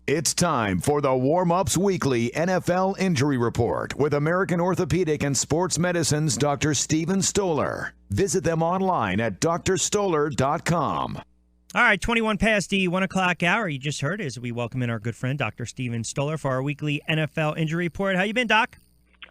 It's time for the Warm-Ups Weekly NFL Injury Report with American Orthopedic and Sports Medicine's Dr. Steven Stoller. Visit them online at drstoller.com. All right, 21 past the 1 o'clock hour. You just heard as we welcome in our good friend, Dr. Steven Stoller, for our weekly NFL Injury Report. How you been, Doc?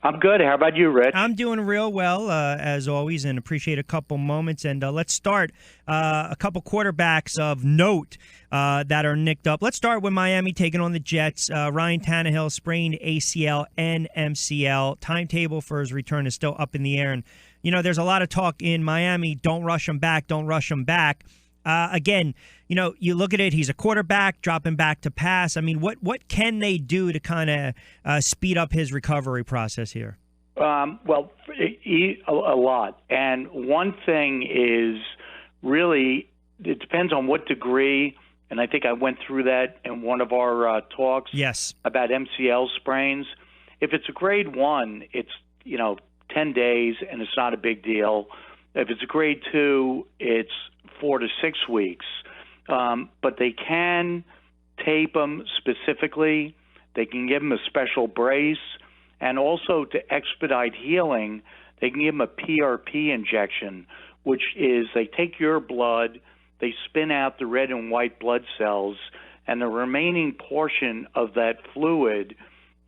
I'm good. How about you, Rich? I'm doing real well, as always, and appreciate a couple moments. And let's start a couple quarterbacks of note that are nicked up. Let's start with Miami taking on the Jets. Ryan Tannehill sprained ACL and MCL. Timetable for his return is still up in the air. And, you know, there's a lot of talk in Miami, don't rush him back, don't rush him back. Again, you know, you look at it, he's a quarterback, dropping back to pass. I mean, what can they do to kind of speed up his recovery process here? Well, a lot. And one thing is really, it depends on what degree, and I think I went through that in one of our talks about MCL sprains. If it's a grade 1, it's, 10 days, and it's not a big deal. If it's a grade 2, it's 4 to 6 weeks. But they can tape them specifically. They can give them a special brace. And also to expedite healing, they can give them a PRP injection, which is they take your blood, they spin out the red and white blood cells, and the remaining portion of that fluid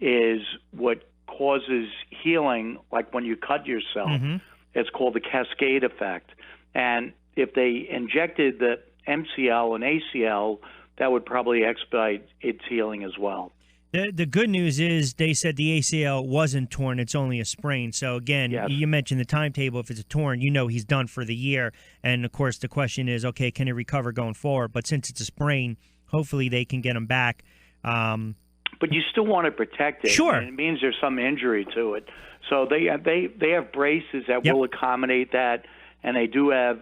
is what causes healing, like when you cut yourself. Mm-hmm. It's called the cascade effect. And if they injected the MCL and ACL, that would probably expedite its healing as well. The good news is they said the ACL wasn't torn. It's only a sprain. So, again, You mentioned the timetable. If it's a torn, he's done for the year. And, of course, the question is, okay, can he recover going forward? But since it's a sprain, hopefully they can get him back. But you still want to protect it. Sure. And it means there's some injury to it. So they have braces that will accommodate that, and they do have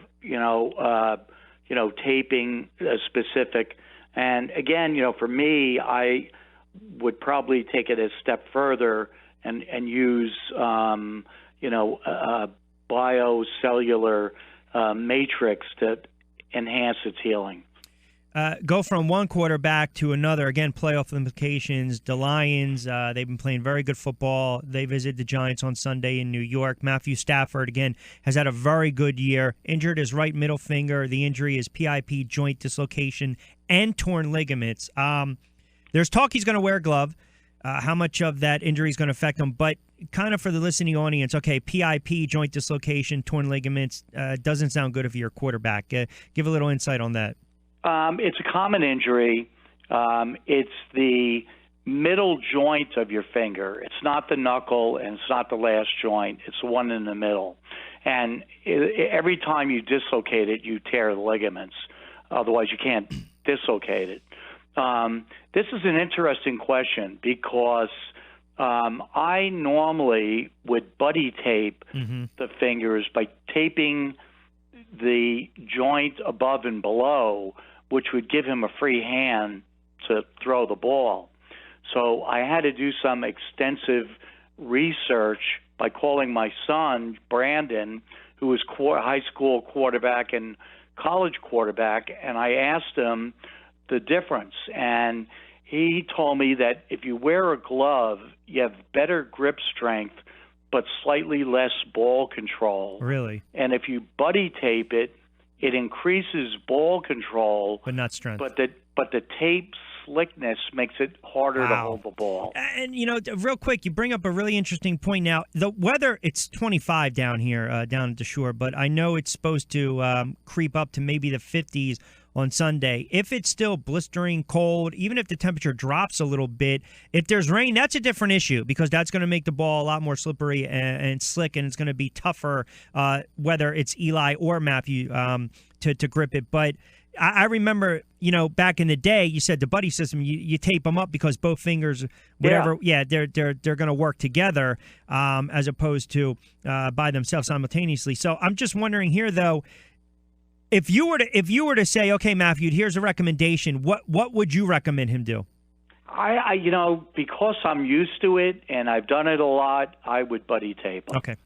taping specific. And again, for me, I would probably take it a step further and use biocellular matrix to enhance its healing. Go from one quarterback to another. Again, playoff implications. The Lions, they've been playing very good football. They visit the Giants on Sunday in New York. Matthew Stafford, again, has had a very good year. Injured his right middle finger. The injury is PIP joint dislocation and torn ligaments. There's talk he's going to wear a glove. How much of that injury is going to affect him? But kind of for the listening audience, okay, PIP, joint dislocation, torn ligaments, doesn't sound good if you're a quarterback. Give a little insight on that. It's a common injury. It's the middle joint of your finger. It's not the knuckle, and it's not the last joint. It's the one in the middle. And every time you dislocate it, you tear the ligaments. Otherwise, you can't dislocate it. This is an interesting question because I normally would buddy tape the fingers by taping the joint above and below, which would give him a free hand to throw the ball. So I had to do some extensive research by calling my son, Brandon, who was high school quarterback and college quarterback, and I asked him the difference. And he told me that if you wear a glove, you have better grip strength but slightly less ball control. Really? And if you buddy tape it, it increases ball control, but not strength. But the tape slickness makes it harder to hold the ball. And real quick, you bring up a really interesting point. Now, the weather, it's 25 down here, down at the shore, but I know it's supposed to creep up to maybe the 50s on Sunday. If it's still blistering cold, even if the temperature drops a little bit, if there's rain, that's a different issue because that's going to make the ball a lot more slippery and slick, and it's going to be tougher, whether it's Eli or Matthew, to grip it. But I remember, back in the day, you said the buddy system, you tape them up because both fingers, whatever, they're going to work together as opposed to by themselves simultaneously. So I'm just wondering here, though, if you were to say, okay, Matthew, here's a recommendation, what would you recommend him do? I because I'm used to it and I've done it a lot, I would buddy tape him. Okay.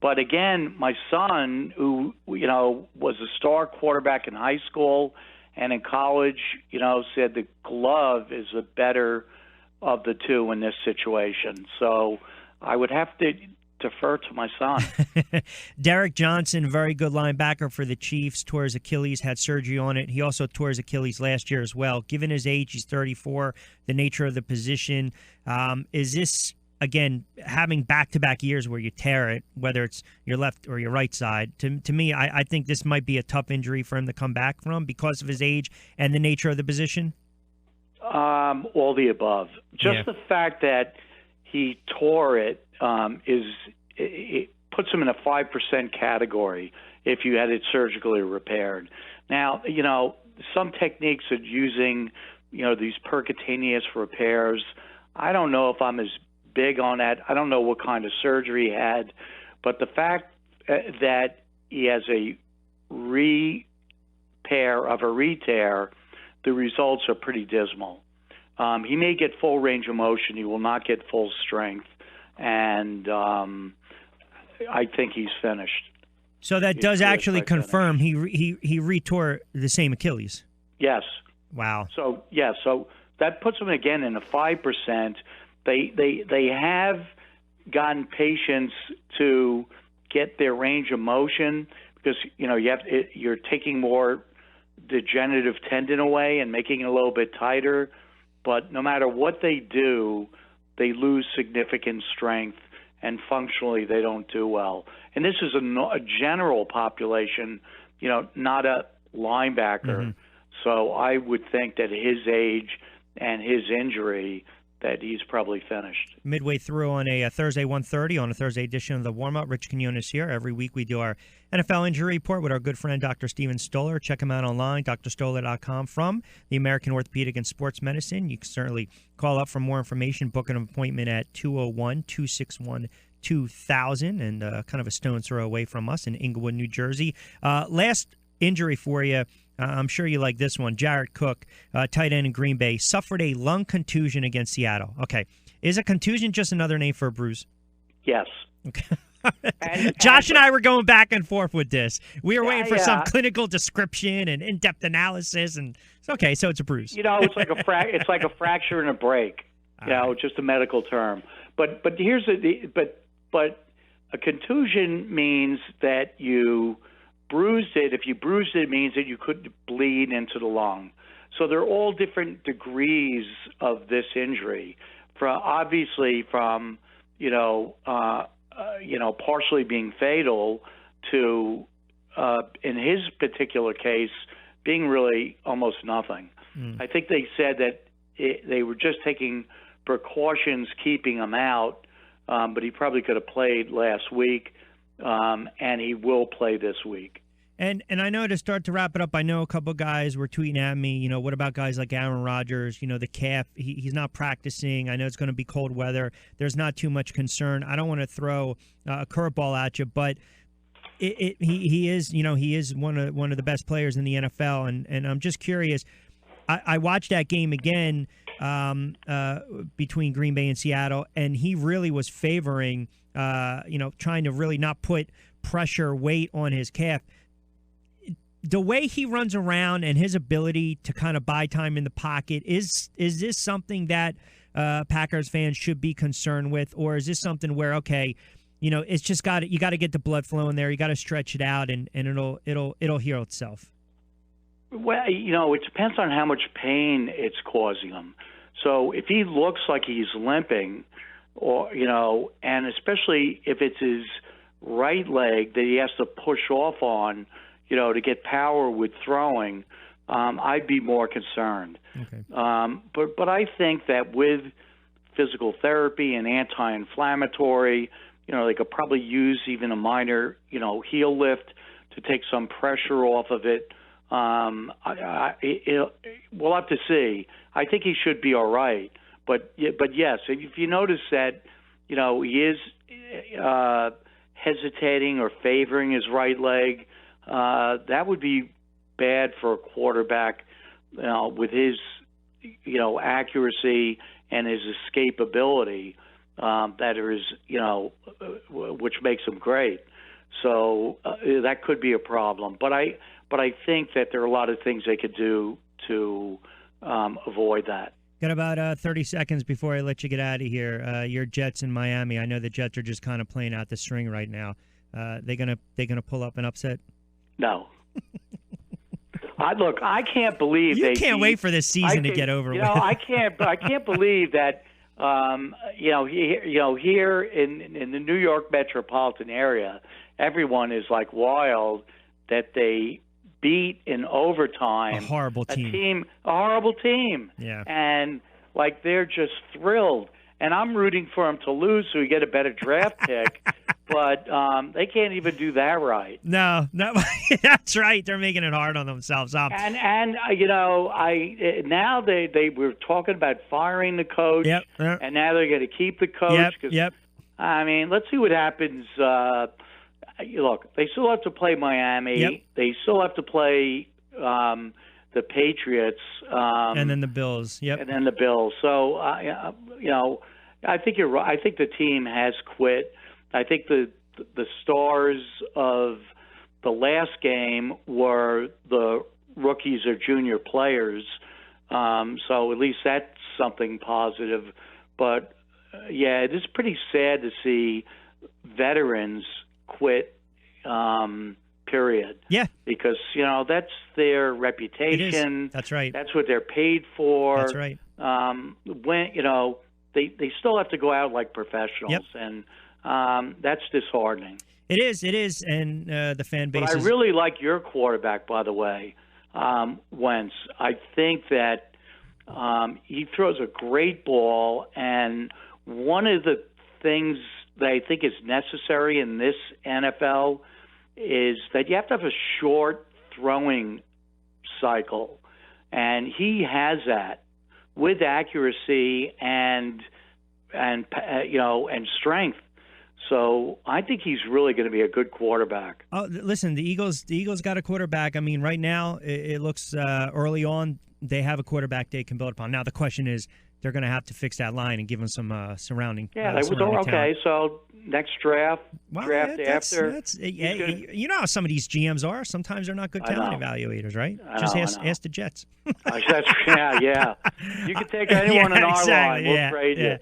But again, my son, who was a star quarterback in high school and in college, said the glove is the better of the two in this situation. So I would have to defer to my son. Derrick Johnson, very good linebacker for the Chiefs, tore his Achilles, had surgery on it. He also tore his Achilles last year as well. Given his age, he's 34, the nature of the position, is this, again, having back-to-back years where you tear it, whether it's your left or your right side, to me, I think this might be a tough injury for him to come back from because of his age and the nature of the position? All the above. Just the fact that he tore it it puts him in a 5% category if you had it surgically repaired. Now, some techniques of using, these percutaneous repairs, I don't know if I'm as big on that. I don't know what kind of surgery he had, but the fact that he has a repair of a re-tear, the results are pretty dismal. He may get full range of motion. He will not get full strength. And I think he's finished. So that does actually confirm he retore the same Achilles. Yes. Wow. So that puts him again in the 5%. They have gotten patients to get their range of motion because you're taking more degenerative tendon away and making it a little bit tighter. But no matter what they do, they lose significant strength, and functionally they don't do well. And this is a general population, not a linebacker. Mm-hmm. So I would think that his age and his injury, that he's probably finished. Midway through on a Thursday 1:30 on a Thursday edition of the Warm-Up. Rich Quinones here. Every week we do our NFL injury report with our good friend Dr. Steven Stoller. Check him out online, drstoller.com, from the American Orthopedic and Sports Medicine. You can certainly call up for more information, book an appointment at 201-261-2000, and kind of a stone's throw away from us in Inglewood, New Jersey. Last injury for you. I'm sure you like this one. Jared Cook, tight end in Green Bay, suffered a lung contusion against Seattle. Okay. Is a contusion just another name for a bruise? Yes. Okay. Josh and I were going back and forth with this. We were waiting for some clinical description and in-depth analysis, and it's okay. So it's a bruise. It's like a fracture and a break. Just a medical term. But here's but a contusion means that you bruised it. If you bruised it, it means that you could bleed into the lung. So they're all different degrees of this injury. Obviously from partially being fatal to, in his particular case, being really almost nothing. I think they said that they were just taking precautions keeping him out, but he probably could have played last week, and he will play this week. And I know, to start to wrap it up, I know a couple of guys were tweeting at me, what about guys like Aaron Rodgers? The calf, he's not practicing. I know it's going to be cold weather. There's not too much concern. I don't want to throw a curveball at you, but he is, he is one of the best players in the NFL. And I'm just curious. I watched that game again between Green Bay and Seattle, and he really was favoring, trying to really not put pressure, weight on his calf. The way he runs around and his ability to kind of buy time in the pocket, is this something that Packers fans should be concerned with, or is this something where, okay, it's just you got to get the blood flowing there, you got to stretch it out, and it'll heal itself? Well, it depends on how much pain it's causing him. So if he looks like he's limping, or and especially if it's his right leg that he has to push off on, to get power with throwing, I'd be more concerned. Okay. But I think that with physical therapy and anti-inflammatory, they could probably use even a minor, heel lift to take some pressure off of it. We'll have to see. I think he should be all right. But yes, if you notice that, he is hesitating or favoring his right leg, that would be bad for a quarterback, with his, accuracy and his escapability, which makes him great. So that could be a problem. But but I think that there are a lot of things they could do to avoid that. Got about 30 seconds before I let you get out of here. Your Jets in Miami. I know the Jets are just kind of playing out the string right now. They gonna pull up an upset? No. Look, I can't believe you can't wait for this season to get over with. I can't believe that. Here in the New York metropolitan area, everyone is like wild that they beat in overtime a horrible team. A horrible team. Yeah. And like they're just thrilled. And I'm rooting for them to lose so we get a better draft pick. But they can't even do that right. No, that's right. They're making it hard on themselves. Now they were talking about firing the coach. Yep. And now they're going to keep the coach. Yep. I mean, let's see what happens. Look, they still have to play Miami. Yep. They still have to play the Patriots. And then the Bills. Yep. And then the Bills. So, I think you're right. I think the team has quit. I think the stars of the last game were the rookies or junior players. So at least that's something positive. But, it is pretty sad to see veterans quit, period. Yeah. Because, that's their reputation. That's right. That's what they're paid for. That's right. They still have to go out like professionals. Yep. And that's disheartening. It is, and the fan base. But I really like your quarterback, by the way, Wentz. I think that he throws a great ball, and one of the things that I think is necessary in this NFL is that you have to have a short throwing cycle, and he has that with accuracy and strength. So I think he's really going to be a good quarterback. Oh, listen, the Eagles got a quarterback. I mean, right now it looks early on they have a quarterback they can build upon. Now the question is they're going to have to fix that line and give them some surrounding. Yeah, okay. So next draft after. You know how some of these GMs are. Sometimes they're not good talent evaluators, right? Just ask the Jets. Yeah. You can take anyone in our line. We'll trade you.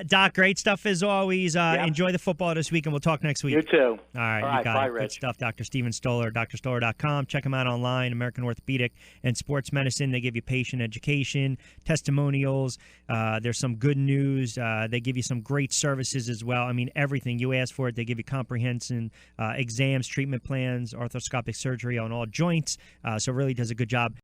Doc, great stuff as always. Enjoy the football this week, and we'll talk next week. You too. All right, you got bye, it. Rich. Good stuff, Dr. Steven Stoller, drstoller.com. Check him out online, American Orthopedic and Sports Medicine. They give you patient education, testimonials. There's some good news. They give you some great services as well. I mean, everything. You ask for it. They give you comprehensive exams, treatment plans, arthroscopic surgery on all joints. So it really does a good job.